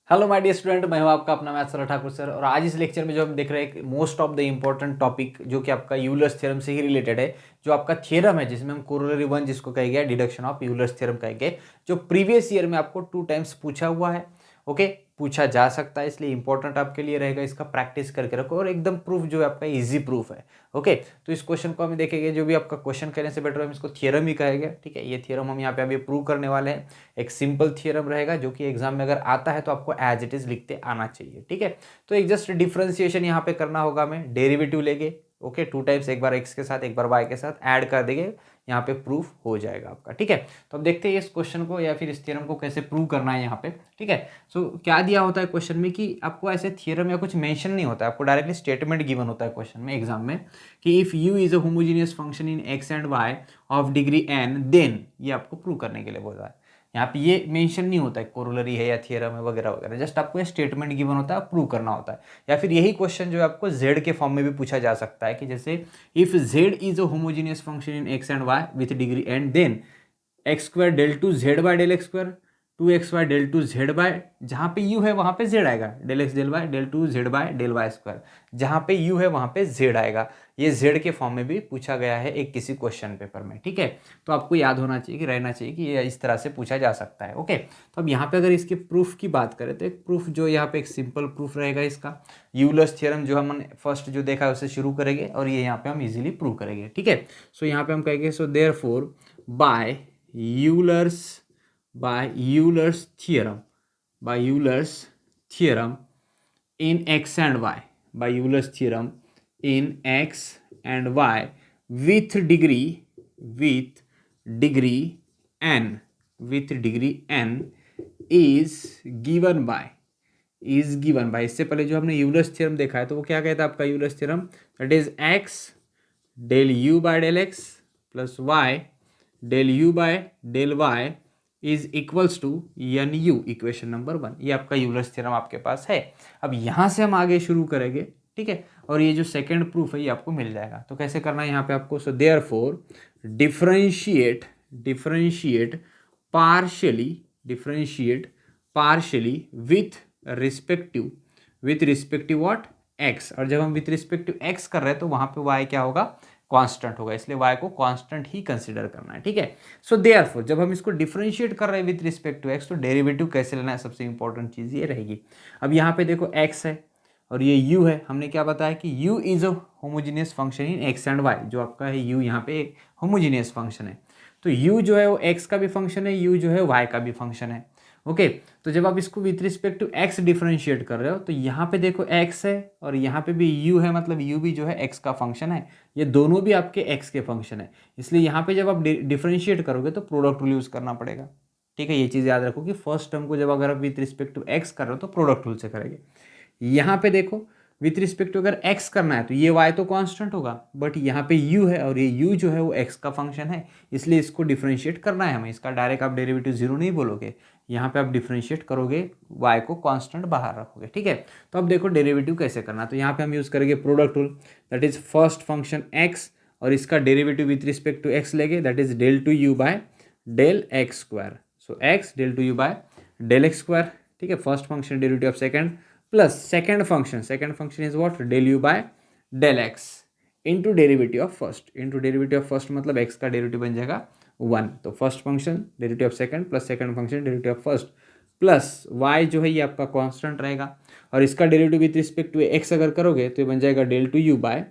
Hello my dear student, मैं हूं आपका अपना मैथ सर ठाकुर सर। और आज इस लेक्चर में जो हम देख रहे हैं most of the important topic जो कि आपका यूलर्स थ्योरम से ही रिलेटेड है। जो आपका थ्योरम है जिसमें हम कोरोलरी वन जिसको कहे गया डिडक्शन ऑफ यूलर्स थ्योरम कहेंगे, जो प्रीवियस ईयर में आपको 2 टाइम्स पूछा हुआ है। ओके, पूछा जा सकता है, इसलिए इंपॉर्टेंट आपके लिए रहेगा। इसका प्रैक्टिस करके रखो और एकदम प्रूफ जो है आपका इजी प्रूफ है। ओके, तो इस क्वेश्चन को हम देखेंगे, जो भी आपका क्वेश्चन कहने से बेटर हम इसको थ्योरम ही कहेंगे। ठीक है, ये थ्योरम हम यहाँ पे अभी प्रूव करने वाले हैं। एक सिंपल थ्योरम रहेगा जो कि एग्जाम में अगर आता है तो आपको एज इट इज लिखते आना चाहिए। ठीक है, तो एक जस्ट डिफरेंशिएशन यहाँ पे करना होगा, हमें डेरिवेटिव लेंगे। ओके, 2 टाइम्स, एक बार एक्स के साथ एक बार वाई के साथ ऐड कर देंगे, यहाँ पे प्रूफ हो जाएगा आपका। ठीक है, तो अब देखते हैं इस क्वेश्चन को या फिर इस थ्योरम को कैसे प्रूव करना है यहाँ पे। ठीक है, सो क्या दिया होता है क्वेश्चन में कि आपको ऐसे थ्योरम या कुछ मेंशन नहीं होता है, आपको डायरेक्टली स्टेटमेंट गिवन होता है क्वेश्चन में एग्जाम में कि if u is a homogeneous function in x and y of degree n then, ये आपको प्रूव करने के लिए बोल रहा है। यहाँ पे ये मेंशन नहीं होता है कोरोलरी है या थ्योरम है वगैरह वगैरह, जस्ट आपको ये स्टेटमेंट गिवन होता है, प्रूव करना होता है। या फिर यही क्वेश्चन जो है आपको जेड के फॉर्म में भी पूछा जा सकता है कि जैसे if z is a homogeneous function in x and y with degree and then x square del two z by del x square 2xy del two z by, जहाँ पे u है वहाँ पे z आएगा, del x del y del two z by del y square, जहाँ पे u है वहाँ पे z आएगा। ये z के फॉर्म में भी पूछा गया है एक किसी क्वेश्चन पेपर में। ठीक है, तो आपको याद होना चाहिए कि रहना चाहिए कि ये इस तरह से पूछा जा सकता है। ओके, तो अब यहाँ पे अगर इसके प्रूफ की बात करें तो एक प्रूफ जो यहाँ पे एक सिंपल प्रूफ रहेगा इसका, यूलर्स थ्योरम जो हमने फर्स्ट जो देखा है उससे शुरू करेंगे और ये यहाँ पे हम इजीली प्रूव करेंगे। ठीक है, सो यहाँ पे हम कहेंगे so therefore by Euler's theorem in x and y, by Euler's theorem in x and y with degree n is given by, इससे पहले जो हमने यूलर्स थ्योरम देखा है तो वो क्या कहता है आपका Euler's theorem, that is x del u by del x plus y del u by del y is equals to n u, equation number 1। ये आपका यूलर्स थ्योरम आपके पास है। अब यहाँ से हम आगे शुरू करेंगे। ठीक है, और ये जो सेकंड प्रूफ है ये आपको मिल जाएगा। तो कैसे करना है यहाँ पे आपको, so therefore differentiate partially with respective what, x. और जब हम विथ रिस्पेक्टिव एक्स कर रहे हैं तो वहाँ पे वाई क्या होगा, कांस्टेंट होगा, इसलिए y को कांस्टेंट ही कंसीडर करना है। ठीक है, सो देयरफॉर जब हम इसको डिफरेंशिएट कर रहे हैं विद रिस्पेक्ट टू x तो डेरिवेटिव कैसे लेना है, सबसे इंपॉर्टेंट चीज़ ये रहेगी। अब यहाँ पे देखो x है और ये u है, हमने क्या बताया कि u is a homogeneous function in x and y, जो आपका है u यहाँ पे होमोजीनियस फंक्शन है। तो u जो है वो x का भी फंक्शन है, u जो है y का भी फंक्शन है। ओके, तो जब आप इसको with respect to x differentiate कर रहे हो तो यहाँ पे देखो x है और यहाँ पे भी u है, मतलब u भी जो है x का फंक्शन है। ये दोनों भी आपके x के फंक्शन है, इसलिए यहाँ पे जब आप डिफरेंशिएट करोगे तो प्रोडक्ट रूल यूज़ करना पड़ेगा। ठीक है, ये चीज़ याद रखो कि फर्स्ट टर्म को जब अगर आप विथ रिस्पेक्ट टू x कर रहे हो तो प्रोडक्ट रूल से करेंगे। यहाँ पे देखो विथ रिस्पेक्ट टू अगर x करना है तो ये y तो कांस्टेंट होगा, बट यहाँ पे u है और ये u जो है वो x का फंक्शन है, इसलिए इसको डिफरेंशिएट करना है हमें। इसका डायरेक्ट आप डेरिवेटिव जीरो नहीं बोलोगे, यहाँ पे आप डिफरेंशिएट करोगे, y को कांस्टेंट बाहर रखोगे। ठीक है, तो अब देखो डेरिवेटिव कैसे करना, तो यहाँ पे हम यूज़ करेंगे product rule, that is first function x और इसका derivative with respect to x लेंगे, that is del two u by del x square. So x del two u by del x square. ठीक है, first function derivative of second plus second function is what, del u by del x into derivative of first मतलब x का derivative बन जाएगा 1। तो first function derivative of second plus second function derivative of first plus y जो है ये आपका constant रहेगा और इसका derivative with respect to x अगर करोगे तो ये बन जाएगा del two u by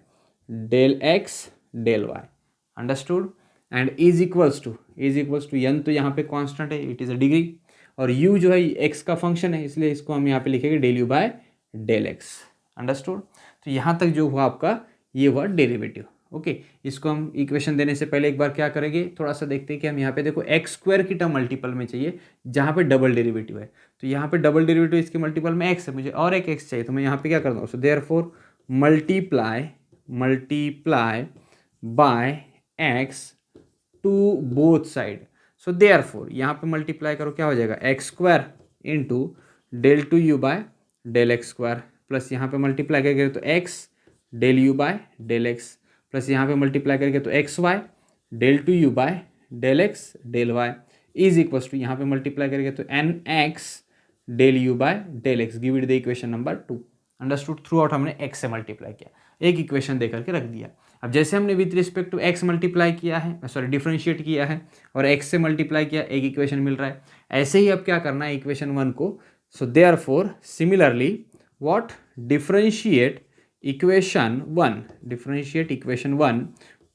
del x del y. Understood, and is equals to n, तो यहाँ पे कांस्टेंट है, इट इज़ अ डिग्री, और u जो है x का फंक्शन है, इसलिए इसको हम यहाँ पे लिखेंगे del u by del x. Understood, तो यहाँ तक जो हुआ आपका ये हुआ डेरिवेटिव। ओके, इसको हम इक्वेशन देने से पहले एक बार क्या करेंगे, थोड़ा सा देखते हैं कि हम यहाँ पे देखो एक्स स्क्वायर की टर्म मल्टीपल में चाहिए जहाँ पे डबल डेरिवेटिव है, तो यहाँ पे डबल डेरिवेटिव इसके मल्टीपल में एक्स है, मुझे और एक एक्स चाहिए, तो मैं यहाँ पे क्या करता हूँ, so therefore multiply by x to both side. So therefore यहाँ पे मल्टीप्लाई करो, क्या हो जाएगा, x square into del two u by del x square plus यहाँ पे मल्टीप्लाई करेंगे तो x del u by del x plus यहाँ पे मल्टीप्लाई करेंगे तो x y del two u by del x del y is equals to यहाँ पे मल्टीप्लाई करेंगे तो n x del u by del x, give it the equation number 2। Understood, throughout हमने x से multiply किया, एक equation दे करके रख दिया। अब जैसे हमने with respect to x multiply किया है, सॉरी डिफरेंशिएट किया है और एक्स से मल्टीप्लाई किया, एक इक्वेशन मिल रहा है। ऐसे ही अब क्या करना है इक्वेशन 1 को, so therefore similarly what, differentiate equation 1, differentiate equation 1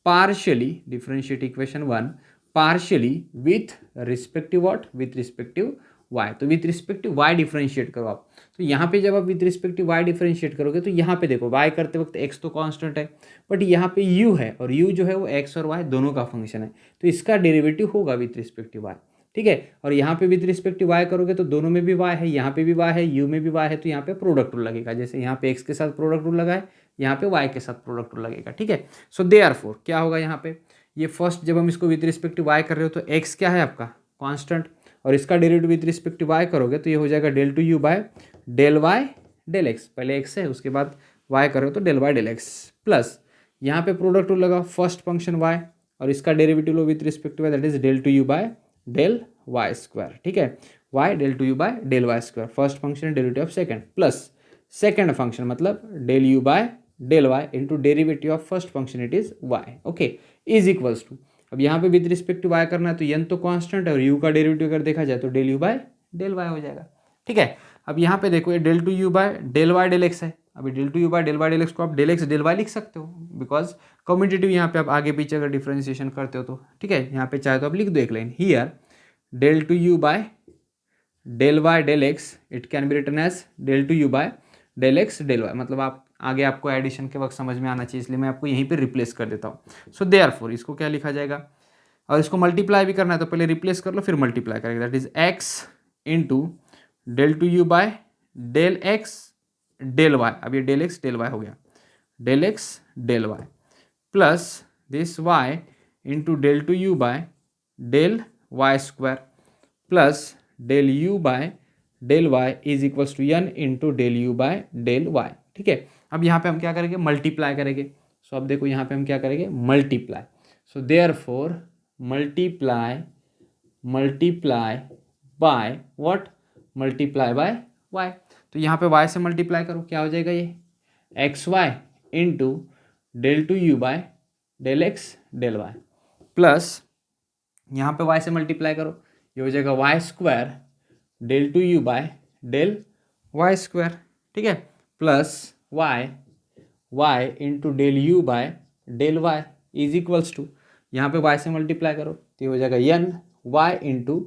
partially, differentiate equation 1 partially with respective what, with respective y। तो विथ रिस्पेक्टिव y डिफरेंशिएट करो आप। तो यहाँ पे जब आप विथ रिस्पेक्टिव y डिफरेंशिएट करोगे तो यहाँ पे देखो y करते वक्त x तो कांस्टेंट है, बट यहाँ पे u है और u जो है वो x और y दोनों का फंक्शन है, तो इसका डेरिवेटिव होगा विथ रिस्पेक्टिव y, ठीक है। और यहाँ पे विथ रिस्पेक्टिव y करोगे तो दोनों में भी y है, यहाँ पे भी y है, u में भी y है, तो यहाँ पे प्रोडक्ट रूल लगेगा। जैसे यहाँ पे x के साथ प्रोडक्ट रूल लगा है, यहाँ पे y के साथ प्रोडक्ट रूल लगेगा, ठीक है। सो देयरफॉर क्या होगा यहाँ पे, ये फर्स्ट जब हम इसको विथ रिस्पेक्टिव y कर रहे हो तो x क्या है आपका कॉन्स्टेंट, और इसका derivative with respect to y करोगे तो ये हो जाएगा del two u by del y del x, पहले x है उसके बाद y करो तो del y del x, plus यहाँ पे प्रोडक्ट रूल लगा फर्स्ट फंक्शन y और इसका डेरिवेटिव लो with respect to y, that is del two u by del y square, ठीक है। y del two u by del y square, first function derivative of second, plus second function मतलब del u by del y into derivative of first function it is y, okay, is equals to, अब यहाँ पे with respect to y करना है तो n तो constant है और u का डेरिवेटिव अगर देखा जाए तो del u by del y हो जाएगा, ठीक है। अब यहाँ पे देखो ये del two u by del y del x है, अभी del two u by del y del x को आप डेल एक्स डेल वाई लिख सकते हो, बिकॉज कम्यूटेटिव यहाँ पे आप आगे पीछे अगर डिफ्रेंसिएशन करते हो तो, ठीक है। यहाँ पे चाहे तो आप लिख दो एक line, here del two u by del y del x it can be written as del two u by del x del y, मतलब आप आगे आपको एडिशन के वक्त समझ में आना चाहिए, इसलिए मैं आपको यहीं पे रिप्लेस कर देता हूँ। सो देयरफॉर इसको क्या लिखा जाएगा, और इसको मल्टीप्लाई भी करना है तो पहले रिप्लेस कर लो फिर मल्टीप्लाई करेंगे, that is x into del two u by del x del y, अब ये डेल एक्स डेल वाई हो गया, del x del y plus this y into del two u by del y square plus del u by del y is equals to n into del u by del y, ठीक है। अब यहाँ पे हम क्या करेंगे multiply करेंगे, सो अब देखो यहाँ पे हम क्या करेंगे multiply, so therefore multiply multiply by what, multiply by y, तो यहाँ पे y से मल्टीप्लाई करो क्या हो जाएगा ये x y into del two u by del x del y plus यहाँ पे y से मल्टीप्लाई करो ये हो जाएगा y square del two u by del y square, ठीक है, plus y into del u by del y is equals to, यहाँ पे y से मल्टीप्लाई करो तो ये हो जाएगा n y into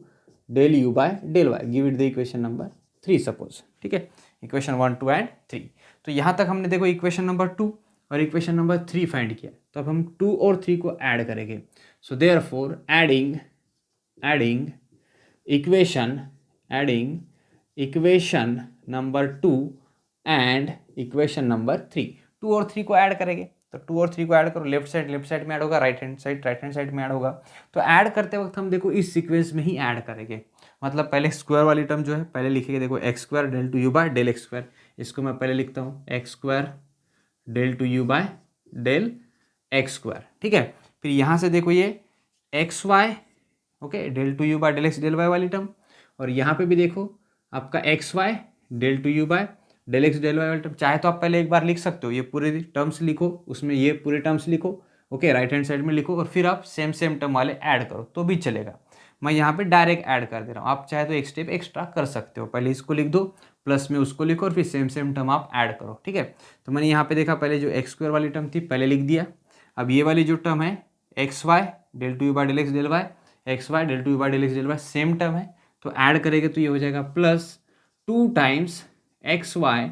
del u by del y, give it the equation number 3 suppose, ठीक है, इक्वेशन 1 2 एंड 3। तो यहाँ तक हमने देखो इक्वेशन नंबर 2 और इक्वेशन नंबर 3 फाइंड किया, तो अब हम 2 और 3 को ऐड करेंगे। So therefore adding equation number 2 and equation number 3, 2 और 3 को ऐड करेंगे, तो 2 और 3 को ऐड करो, लेफ्ट साइड में ऐड होगा, राइट हैंड साइड में ऐड होगा। तो ऐड करते वक्त हम देखो इस सीक्वेंस में ही ऐड करेंगे, मतलब पहले स्क्वायर वाली टर्म जो है पहले लिखेंगे, देखो x square del two u by del x square, इसको मैं पहले लिखता हूँ x square del two u by del x square, ठीक है। फिर यहाँ से देखो ये x y, okay, del two u by del x del y वाली टर्म, और यहाँ पे भी देखो आपका x y del two u by del x del y वाली टर्म। चाहे तो आप पहले एक बार लिख सकते हो, ये पूरे टर्म्स लिखो, उसमें ये पूरे टर्म्स लिखो, ओके, राइट हैंड साइड में लिखो, और फिर आप सेम टर्म वाले ऐड करो तो भी चलेगा। मैं यहाँ पे डायरेक्ट ऐड कर दे रहा हूँ, आप चाहे तो एक स्टेप एक्स्ट्रा कर सकते हो, पहले इसको लिख दो प्लस में उसको लिखो और फिर सेम टर्म आप ऐड करो, ठीक है। तो मैंने यहाँ पे देखा पहले जो एक्स स्क्वायर वाली टर्म थी पहले लिख दिया, अब ये वाली जो टर्म है x y del two u by del x del y, x y del two u by del x del y same term है, तो ऐड करेंगे तो ये हो जाएगा plus 2 times x y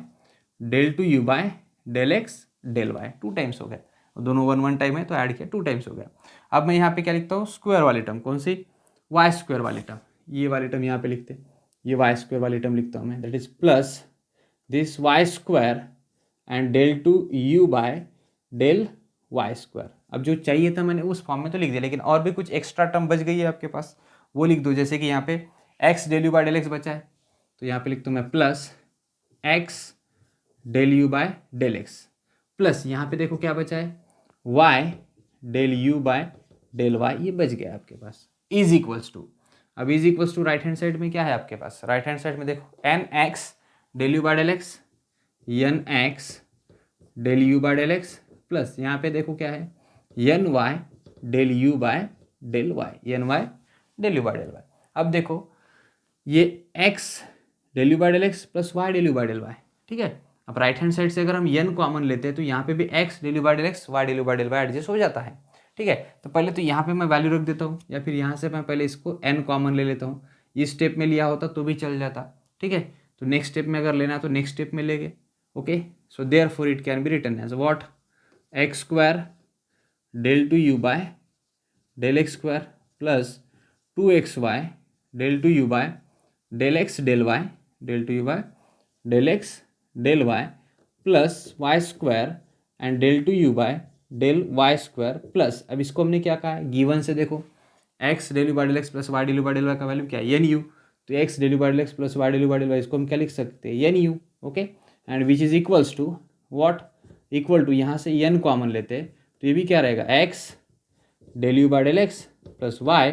del two u by del x del y, 2 times हो गया, दोनों 1 टाइम है तो ऐड किया 2 टाइम्स हो गया। अब मैं यहाँ पे क्या लिखता हूँ स्क्वायर वाली टर्म, कौन सी वाई स्क्वायर वाली टर्म, ये वाली टर्म यहाँ पे लिखते हैं, ये वाई स्क्वायर वाली टर्म लिखता हूँ मैं, that is plus this y square and del two u by del y square. अब जो चाहिए था मैंने उस फॉर्म में तो लिख दिया, लेकिन और भी कुछ एक्स्ट्रा टर्म बच गई है आपके पास, वो लिख दो, जैसे कि यहाँ पे x del u by del x बचा है तो यहाँ पे लिखता हूँ मैं plus x del u by del x, plus यहाँ पे देखो क्या बचा है y del u by del y, ये बच गया आपके पास, इज इक्वल्स टू, अब is equals to right hand side में क्या है आपके पास, राइट हैंड साइड में देखो n x del u by del x, n x del u by del x plus यहाँ पे देखो क्या है n y del u by del y, n y del u by del y. अब देखो ये x del u by del x plus y del u by del y, ठीक है। अब राइट हैंड साइड से अगर हम n कॉमन लेते हैं तो यहाँ पे भी x del u by del x y del u by del y adjust हो जाता है, ठीक है। तो पहले तो यहाँ पे मैं वैल्यू रख देता हूँ या फिर यहाँ से मैं पहले इसको n कॉमन ले लेता हूँ, इस स्टेप में लिया होता तो भी चल जाता, ठीक है। तो नेक्स्ट स्टेप में अगर लेना तो नेक्स्ट स्टेप में लेंगे, okay. So therefore it can be written as what, x square del two u by del x square plus 2xy del two u by del x del y del two u by del x del y plus y square and del two u by del y square plus, अब इसको हमने क्या कहा है given से, देखो x del u by del x plus y del u by del y का value क्या है एन यू, तो x del u by del x plus y del u by del y इसको हम क्या लिख सकते हैं n u, okay. And which is equals to what, equal to यहाँ से एन कॉमन लेते हैं तो ये भी क्या रहेगा x del u by del x plus y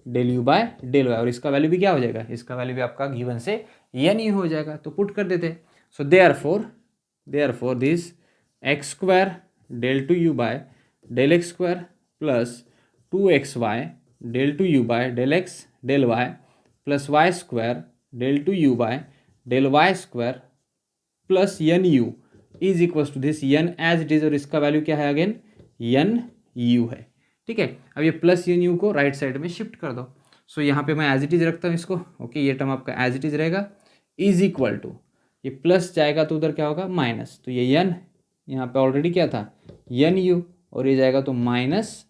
del u by del y, और इसका वैल्यू भी क्या हो जाएगा, इसका वैल्यू भी आपका गिवन से एन यू हो जाएगा, तो पुट कर देते। So therefore this x square del two u by del x square plus 2xy del two u by del x del y plus y square del two u by del y square plus n u is equals to this n as it is, और इसका value क्या है again an you है, ठीक है। अब ये plus n you को राइट साइड में शिफ्ट कर दो। सो यहाँ पे मैं एज इट इज रखता हूँ इसको, ओके। ये टर्म आपका एज इट इज रहेगा, इज इक्वल टू ये प्लस जाएगा तो उधर क्या होगा माइनस, तो ये एन यहाँ पे ऑलरेडी क्या था एन यू, और ये जाएगा तो माइनस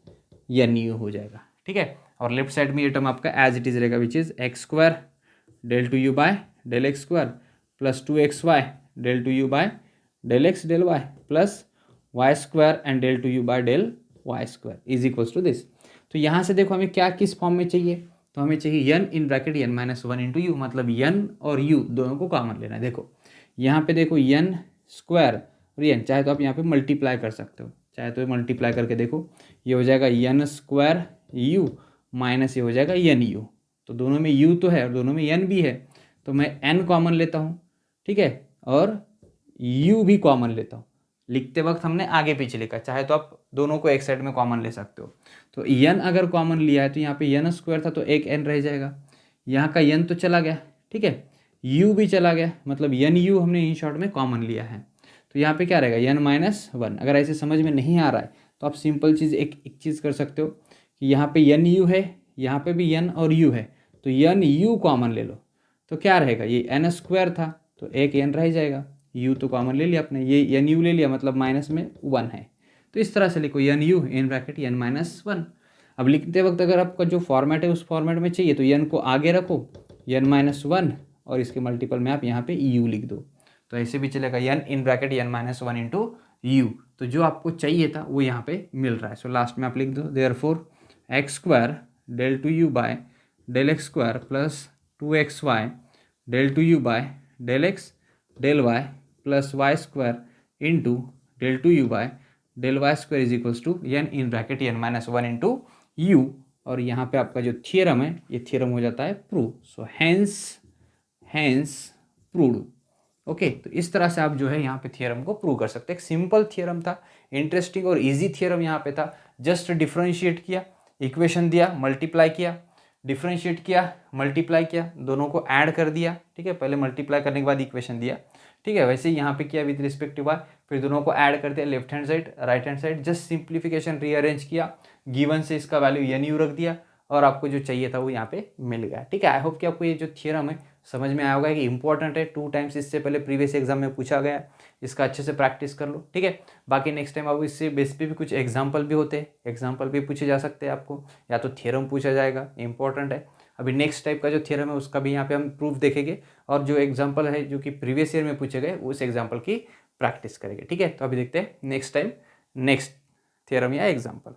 एन यू हो जाएगा, ठीक है। और लेफ्ट साइड में ये टर्म आपका एज इट इज रहेगा which is x square del two u by del x square plus 2xy del two u by del x del y plus y square and del two u by del y square is equals to this. तो यहाँ से देखो हमें क्या किस form में चाहिए, तो हमें चाहिए n in bracket n minus one into you, मतलब n और u दोनों को कॉमन लेना है। देखो यहाँ पे देखो n स्क्वायर और n, चाहे तो आप यहाँ पे मल्टीप्लाई कर सकते हो, चाहे तो मल्टीप्लाई करके देखो, ये हो जाएगा n स्क्वायर u माइनस ये हो जाएगा n u, तो दोनों में u तो है और दोनों में n भी है, तो मैं n कॉमन लेता हूँ, ठीक है, और u भी कॉमन लेता हूँ। लिखते वक्त हमने आगे पीछे लिखा, चाहे तो आप दोनों को एक साइड में कॉमन ले सकते हो। तो n अगर कॉमन लिया है तो यहाँ पे n स्क्वायर था तो एक n रह जाएगा, यहाँ का n तो चला गया, ठीक है, u भी चला गया, मतलब n u हमने इन शॉर्ट में कॉमन लिया है। तो यहाँ पे क्या रहेगा n माइनस वन। अगर ऐसे समझ में नहीं आ रहा है तो आप सिंपल चीज़ एक चीज़ कर सकते हो कि यहाँ पे n u है, यहाँ पे भी n और u है, तो n u कॉमन ले लो, तो क्या रहेगा ये n स्क्वायर था तो एक n रह जाएगा, u तो कॉमन ले लिया आपने, ये n u ले लिया मतलब माइनस में 1 है, तो इस तरह से लिखो n u इन ब्रैकेट n माइनस वन। अब लिखते वक्त अगर आपका जो फॉर्मेट है उस फॉर्मेट में चाहिए तो n को आगे रखो n माइनस वन और इसके मल्टीपल में आप यहाँ पे u लिख दो, तो ऐसे भी चलेगा n in bracket n minus one into you. तो जो आपको चाहिए था वो यहाँ पे मिल रहा है। सो लास्ट में आप लिख दो therefore x square del two u by del x square plus 2xy del two u by del x del y plus y square into del two u by del y square is equals to n in bracket n minus one into u. और यहाँ पे आपका जो theorem है ये theorem हो जाता है prove. So hence proved, okay. तो इस तरह से आप जो है यहाँ पे थियरम को प्रूव कर सकते हैं। एक सिंपल थियरम था, इंटरेस्टिंग और इजी थियरम यहाँ पे था। जस्ट डिफरेंशिएट किया, इक्वेशन दिया, मल्टीप्लाई किया, डिफरेंशिएट किया, मल्टीप्लाई किया, दोनों को ऐड कर दिया, ठीक है। पहले मल्टीप्लाई करने के बाद इक्वेशन दिया, ठीक है। वैसे ही यहाँ पे किया विद रिस्पेक्ट टू वाई, फिर दोनों को ऐड कर दिया, left hand side right hand side, just simplification rearrange किया, गिवन से इसका वैल्यू एन यू रख दिया और आपको जो चाहिए था वो यहाँ पे मिल गया, ठीक है। आई होप कि आपको ये जो थियरम है समझ में आया होगा कि इंपॉर्टेंट है, 2 टाइम्स इससे पहले प्रीवियस एग्जाम में पूछा गया है, इसका अच्छे से प्रैक्टिस कर लो, ठीक है। बाकी नेक्स्ट टाइम आपको इससे बेस पे भी कुछ एग्जाम्पल भी होते हैं, एग्जाम्पल भी पूछे जा सकते हैं आपको, या तो थियरम पूछा जाएगा, इंपॉर्टेंट है। अभी नेक्स्ट टाइप का जो थियरम है उसका भी यहाँ पे हम प्रूफ देखेंगे और जो एग्जाम्पल है जो कि प्रीवियस ईयर में पूछे गए उस एग्जाम्पल की प्रैक्टिस करेंगे, ठीक है। तो अभी देखते हैं नेक्स्ट टाइम नेक्स्ट थियरम या एग्जाम्पल।